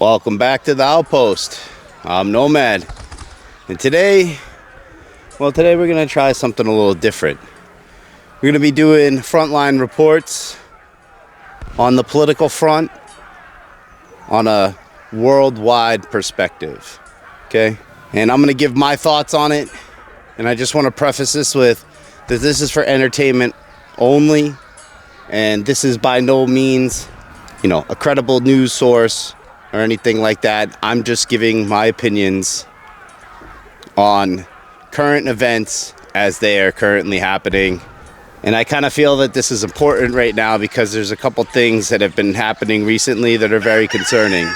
Welcome back to the Outpost. I'm Nomad. And today we're going to try something a little different. We're going to be doing frontline reports on the political front on a worldwide perspective. Okay? And I'm going to give my thoughts on it. And I just want to preface this with that this is for entertainment only. And this is by no means, a credible news source or anything like that. I'm just giving my opinions on current events as they are currently happening. And I kind of feel that this is important right now because there's a couple things that have been happening recently that are very concerning.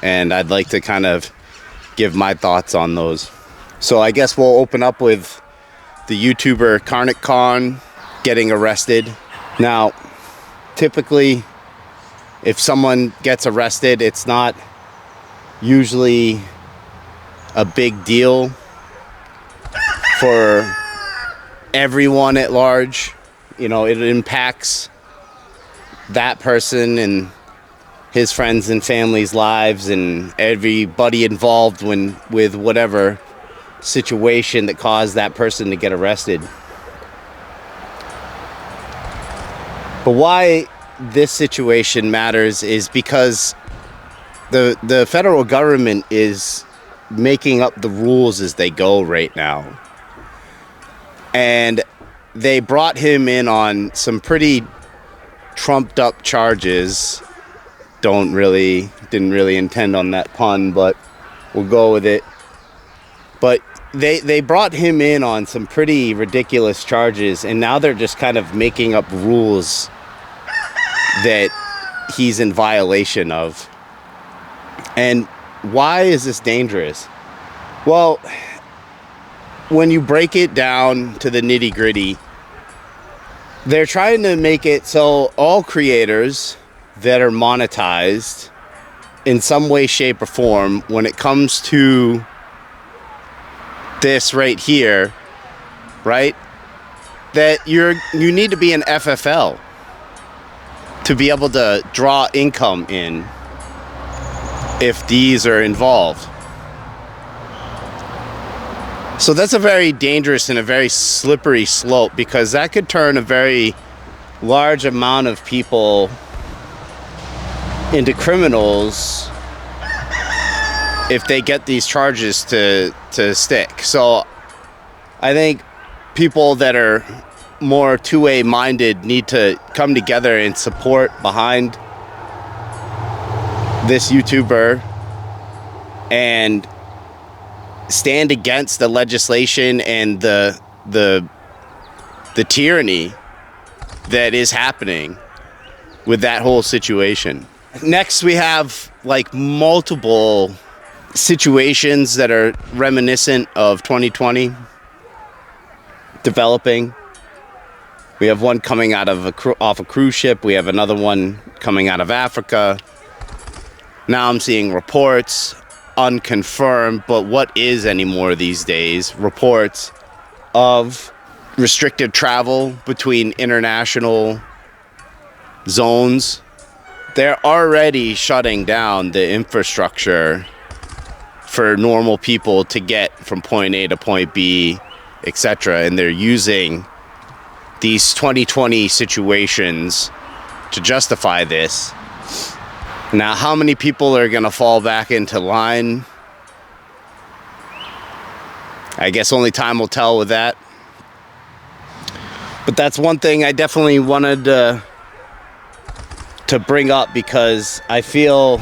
And I'd like to kind of give my thoughts on those. So I guess we'll open up with the YouTuber Karnak Khan getting arrested. Now, typically, if someone gets arrested, it's not usually a big deal for everyone at large. It impacts that person and his friends and family's lives and everybody involved with whatever situation that caused that person to get arrested. But why this situation matters is because the federal government is making up the rules as they go right now. And they brought him in on some pretty trumped up charges. Didn't really intend on that pun, but we'll go with it. But they brought him in on some pretty ridiculous charges, and now they're just kind of making up rules that he's in violation of. And why is this dangerous? Well, when you break it down to the nitty-gritty, they're trying to make it so all creators that are monetized in some way, shape, or form, when it comes to this right here, right, that you need to be an FFL to be able to draw income in if these are involved. So that's a very dangerous and a very slippery slope, because that could turn a very large amount of people into criminals if they get these charges to stick. So I think people that are more 2A minded need to come together and support behind this YouTuber and stand against the legislation and the tyranny that is happening with that whole situation. Next, we have multiple situations that are reminiscent of 2020 developing. We have one coming out of off a cruise ship. We have another one coming out of Africa. Now I'm seeing reports, unconfirmed, but what is anymore these days? Reports of restricted travel between international zones. They're already shutting down the infrastructure for normal people to get from point A to point B, etc. And they're using these 2020 situations to justify this. Now, how many people are going to fall back into line? I guess only time will tell with that. But that's one thing I definitely wanted to bring up, because I feel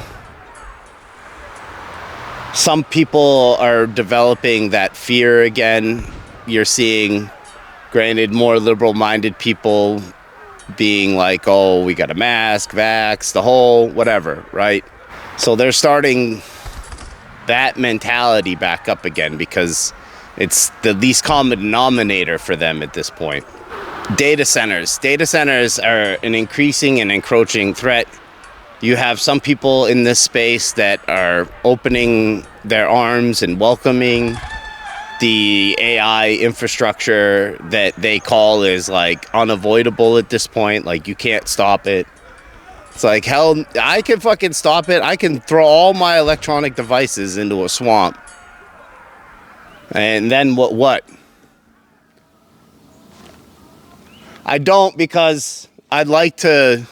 some people are developing that fear again. You're seeing, granted, more liberal-minded people being like, oh, we got a mask, vax, the whole whatever, right? So they're starting that mentality back up again because it's the least common denominator for them at this point. Data centers. Data centers are an increasing and encroaching threat. You have some people in this space that are opening their arms and welcoming the AI infrastructure that they call is unavoidable at this point. You can't stop it. It's like, hell, I can fucking stop it. I can throw all my electronic devices into a swamp. And then what? I don't, because I'd like to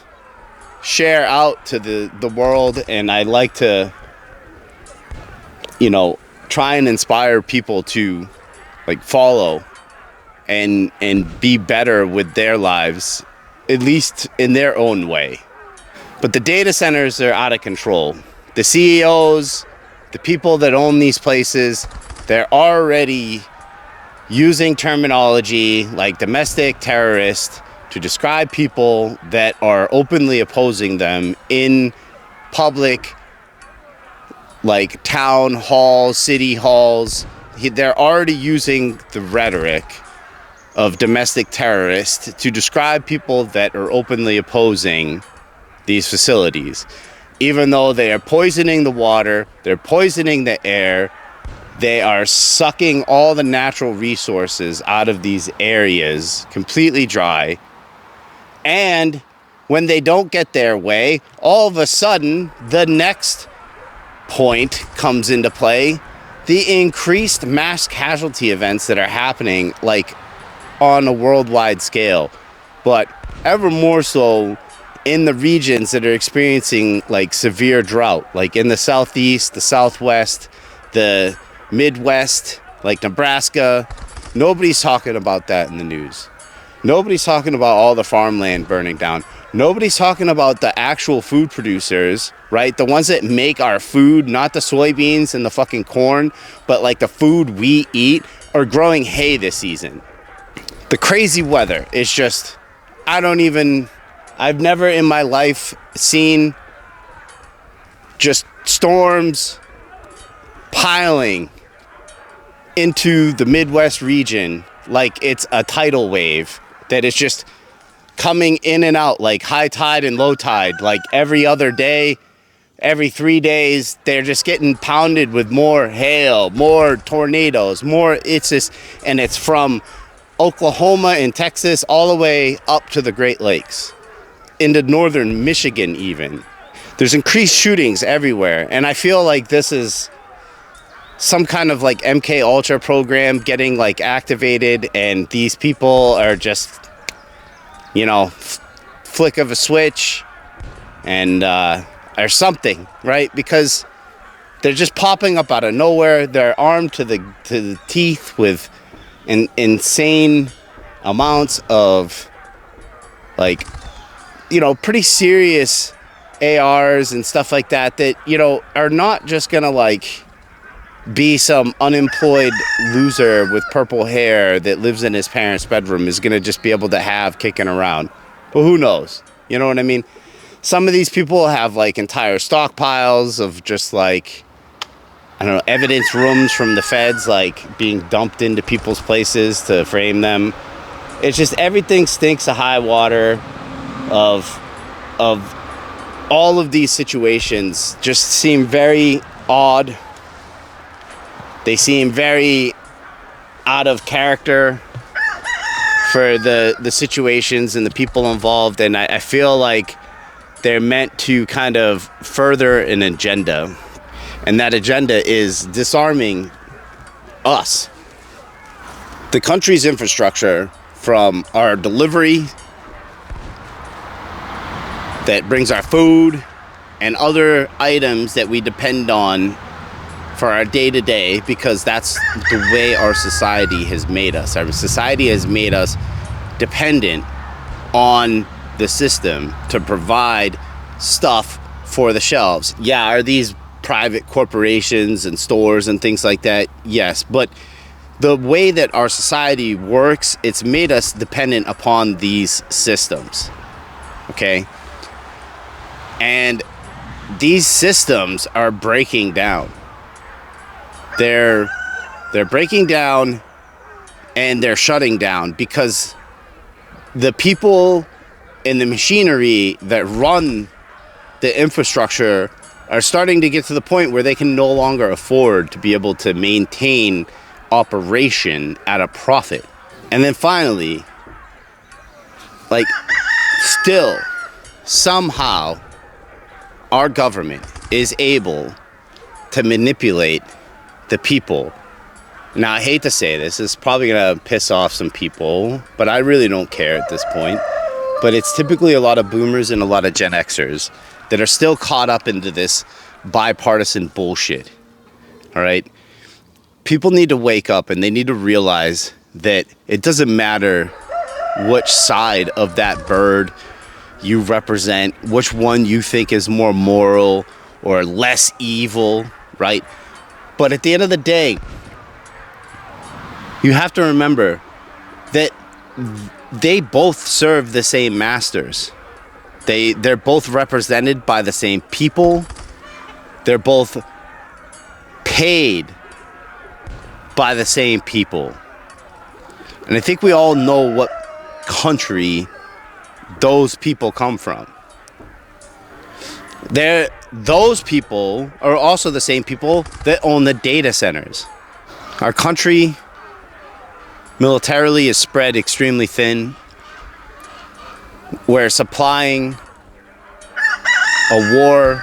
share out to the world, and I'd like to, you know, try and inspire people to like follow and be better with their lives, at least in their own way. But the data centers are out of control. The CEOs, the people that own these places, they're already using terminology like domestic terrorist to describe people that are openly opposing them in public, like town halls, city halls. They're already using the rhetoric of domestic terrorist to describe people that are openly opposing these facilities, even though they are poisoning the water, they're poisoning the air, they are sucking all the natural resources out of these areas completely dry. And when they don't get their way, all of a sudden the next point comes into play: the increased mass casualty events that are happening like on a worldwide scale, but ever more so in the regions that are experiencing like severe drought, like in the southeast, the southwest, the midwest, like Nebraska. Nobody's talking about that in the news. Nobody's talking about all the farmland burning down. Nobody's talking about the actual food producers, right? The ones that make our food, not the soybeans and the fucking corn, but like the food we eat, are growing hay this season. The crazy weather is just, I've never in my life seen just storms piling into the Midwest region like it's a tidal wave that is just coming in and out like high tide and low tide, like every other day, every 3 days. They're just getting pounded with more hail, more tornadoes, more. It's just, and it's from Oklahoma and Texas all the way up to the Great Lakes, into northern Michigan even. There's increased shootings everywhere, and I feel like this is some kind of like MK Ultra program getting like activated, and these people are just, you know, flick of a switch and or something, right? Because they're just popping up out of nowhere. They're armed to the teeth with insane amounts of like, you know, pretty serious ARs and stuff like that, you know, are not just gonna like be some unemployed loser with purple hair that lives in his parents' bedroom is gonna just be able to have kicking around. But who knows? You know what I mean? Some of these people have like entire stockpiles of just like, I don't know, evidence rooms from the feds, like being dumped into people's places to frame them. It's just everything stinks of high water. Of all of these situations just seem very odd. They seem very out of character for the situations and the people involved, and I feel like they're meant to kind of further an agenda, and that agenda is disarming us. The country's infrastructure, from our delivery that brings our food and other items that we depend on for our day-to-day, because that's the way our society has made us. Our society has made us dependent on the system to provide stuff for the shelves. Yeah, are these private corporations and stores and things like that? Yes, but the way that our society works, it's made us dependent upon these systems, okay? And these systems are breaking down. They're breaking down, and they're shutting down because the people and the machinery that run the infrastructure are starting to get to the point where they can no longer afford to be able to maintain operation at a profit. And then finally, like, still somehow our government is able to manipulate the people. Now, I hate to say this, it's probably gonna piss off some people, but I really don't care at this point. But it's typically a lot of boomers and a lot of Gen Xers that are still caught up into this bipartisan bullshit. All right? People need to wake up and they need to realize that it doesn't matter which side of that bird you represent, which one you think is more moral or less evil, right? But at the end of the day, you have to remember that they both serve the same masters. They're both represented by the same people. They're both paid by the same people. And I think we all know what country those people come from. Those people are also the same people that own the data centers. Our country militarily is spread extremely thin. We're supplying a war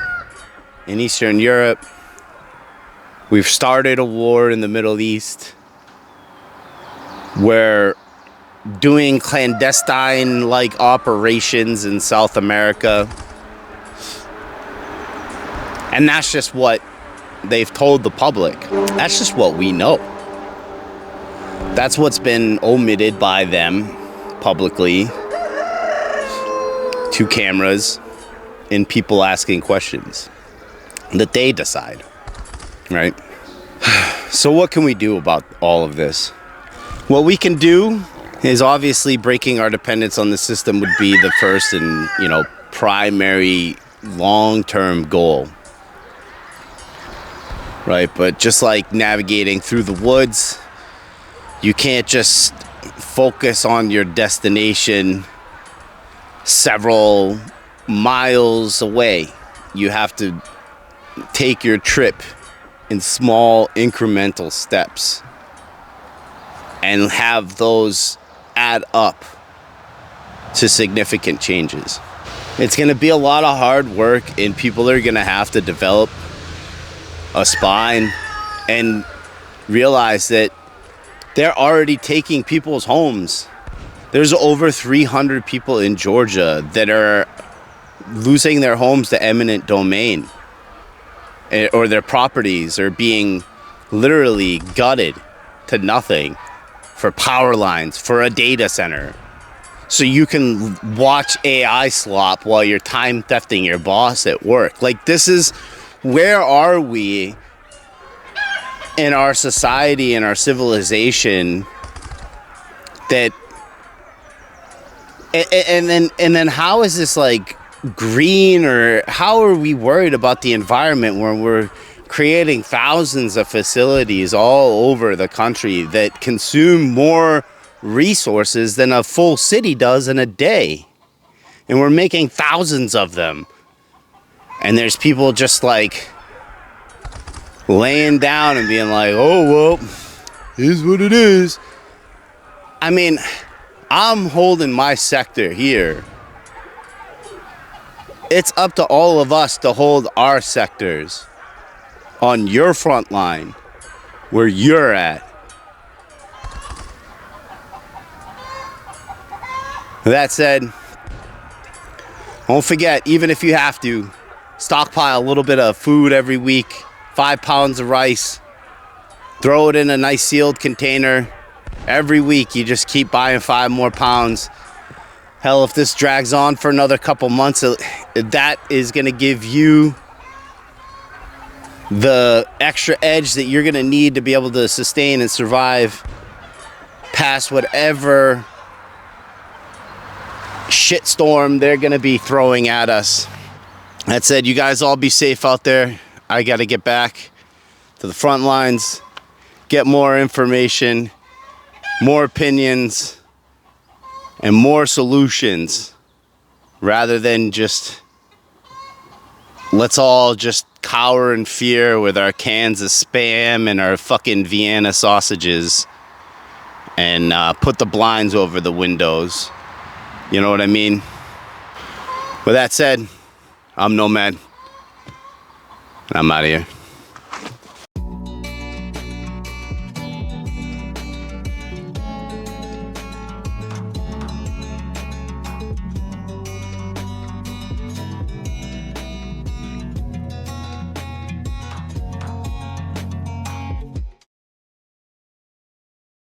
in Eastern Europe. We've started a war in the Middle East. We're doing clandestine-like operations in South America. And that's just what they've told the public. That's just what we know. That's what's been omitted by them publicly to cameras and people asking questions that they decide, right? So what can we do about all of this? What we can do is obviously breaking our dependence on the system would be the first and, primary long-term goal, right? But just like navigating through the woods, you can't just focus on your destination several miles away. You have to take your trip in small incremental steps and have those add up to significant changes. It's going to be a lot of hard work, and people are going to have to develop a spine and realize that they're already taking people's homes. There's over 300 people in Georgia that are losing their homes to eminent domain, or their properties are being literally gutted to nothing for power lines, for a data center, so you can watch AI slop while you're time thefting your boss at work. Like, this is, where are we in our society and our civilization that, and then how is this like green, or how are we worried about the environment when we're creating thousands of facilities all over the country that consume more resources than a full city does in a day, and we're making thousands of them, and there's people just like laying down and being like, oh well, here's what it is. I mean, I'm holding my sector here. It's up to all of us to hold our sectors on your front line where you're at. That said, don't forget, even if you have to, stockpile a little bit of food every week, 5 pounds of rice, throw it in a nice sealed container. Every week you just keep buying 5 more pounds. Hell, if this drags on for another couple months, that is going to give you the extra edge that you're going to need to be able to sustain and survive past whatever shitstorm they're going to be throwing at us. That said, you guys all be safe out there. I got to get back to the front lines, get more information, more opinions, and more solutions, rather than just let's all just cower in fear with our cans of Spam and our fucking Vienna sausages and put the blinds over the windows. You know what I mean? With that said, I'm Nomad. And I'm out of here.